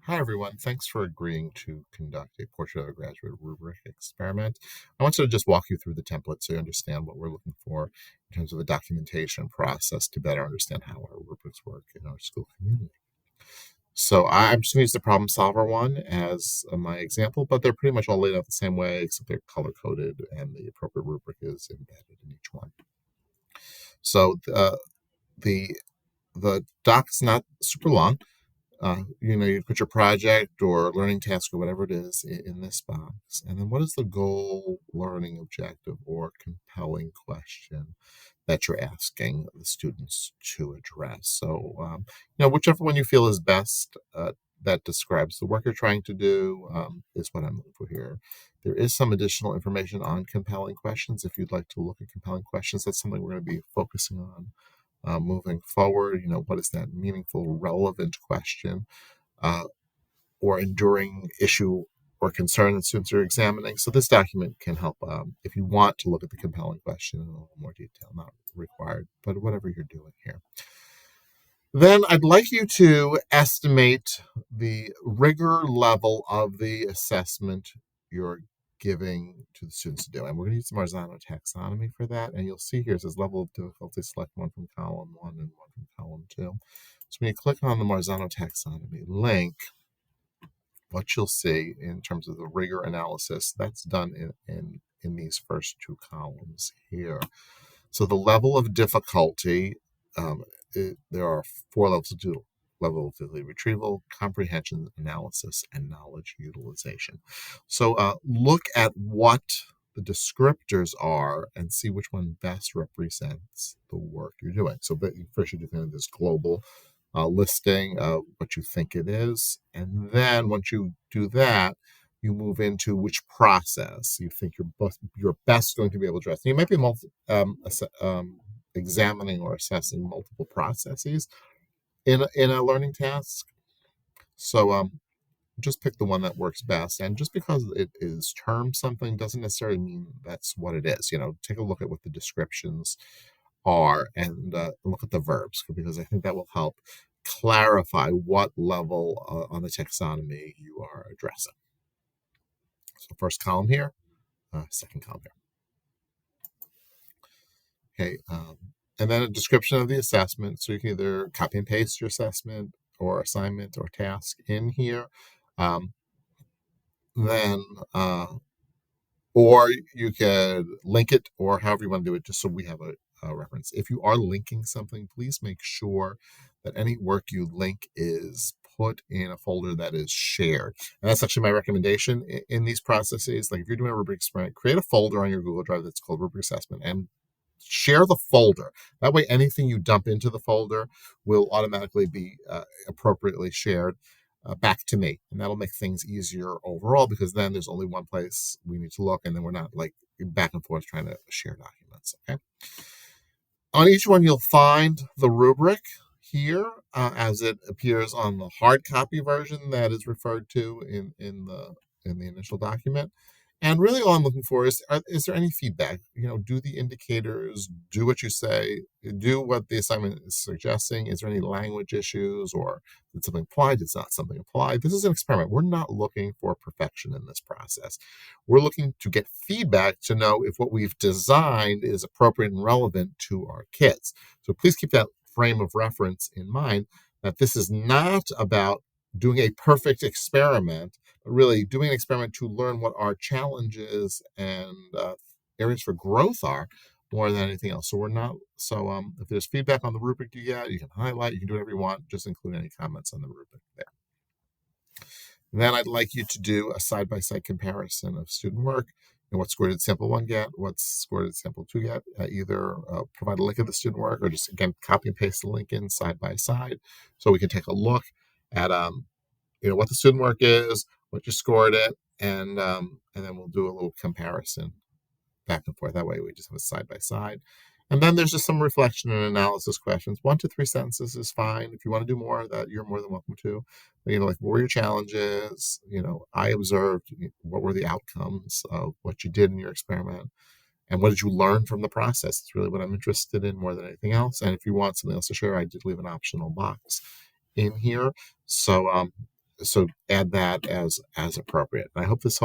Hi, everyone. Thanks for agreeing to conduct a Portrait of a Graduate rubric experiment. I want to just walk you through the template so you understand what we're looking for in terms of the documentation process to better understand how our rubrics work in our school community. So I'm just going to use the problem solver one as my example, but they're pretty much all laid out the same way, except they're color coded and the appropriate rubric is embedded in each one. So the the doc's not super long. You put your project or learning task or whatever it is in this box. And then what is the goal, learning objective, or compelling question that you're asking the students to address? So, whichever one you feel is best that describes the work you're trying to do is what I'm looking for here. There is some additional information on compelling questions. If you'd like to look at compelling questions, that's something we're going to be focusing on moving forward. What is that meaningful, relevant question uh, or enduring issue or concern that students are examining? So this document can help if you want to look at the compelling question in a little more detail, not required, but whatever you're doing here. Then I'd like you to estimate the rigor level of the assessment you're giving to the students to do. And we're going to use the Marzano taxonomy for that. And you'll see here it says level of difficulty, select one from column 1 and one from column 2. So when you click on the Marzano taxonomy link, what you'll see in terms of the rigor analysis, that's done in these first two columns here. So the level of difficulty, there are four levels of level of difficulty: retrieval, comprehension, analysis, and knowledge utilization. So look at what the descriptors are and see which one best represents the work you're doing. So first you do kind of this global listing of what you think it is. And then once you do that, you move into which process you think you're best going to be able to address. And you might be examining or assessing multiple processes in a learning task. So just pick the one that works best. And just because it is termed something doesn't necessarily mean that's what it is. Take a look at what the descriptions are and look at the verbs, because I think that will help clarify what level on the taxonomy you are addressing. So first column here, second column here. Okay, and then a description of the assessment. So you can either copy and paste your assessment or assignment or task in here. Um, then or you could link it, or however you want to do it, just so we have a reference. If you are linking something, please make sure that any work you link is put in a folder that is shared. And that's actually my recommendation in these processes. Like if you're doing a rubric experiment, create a folder on your Google Drive that's called rubric assessment and share the folder. That way, anything you dump into the folder will automatically be appropriately shared back to me. And that'll make things easier overall, because then there's only one place we need to look, and then we're not like back and forth trying to share documents. Okay. On each one, you'll find the rubric here as it appears on the hard copy version that is referred to in the initial document. And really, all I'm looking for is there any feedback? Do the indicators do what you say? Do what the assignment is suggesting? Is there any language issues, or did something apply? Did not something apply? This is an experiment. We're not looking for perfection in this process. We're looking to get feedback to know if what we've designed is appropriate and relevant to our kids. So please keep that frame of reference in mind, that this is not about doing a perfect experiment, but really doing an experiment to learn what our challenges and areas for growth are, more than anything else. So we're not. So if there's feedback on the rubric you get, you can highlight. You can do whatever you want. Just include any comments on the rubric there. And then I'd like you to do a side-by-side comparison of student work and what score did sample 1 get, what score did sample 2 get. Either provide a link of the student work, or just, again, copy and paste the link in side by side, so we can take a look at what the student work is, what you scored it, and then we'll do a little comparison back and forth. That way we just have a side by side. And then there's just some reflection and analysis questions. 1 to 3 sentences is fine. If you want to do more of that, you're more than welcome to. Like, what were your challenges? I observed, what were the outcomes of what you did in your experiment? And what did you learn from the process? It's really what I'm interested in more than anything else. And if you want something else to share, I did leave an optional box in here. So So add that as appropriate. And I hope this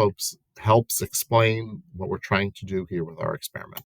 helps explain what we're trying to do here with our experiment.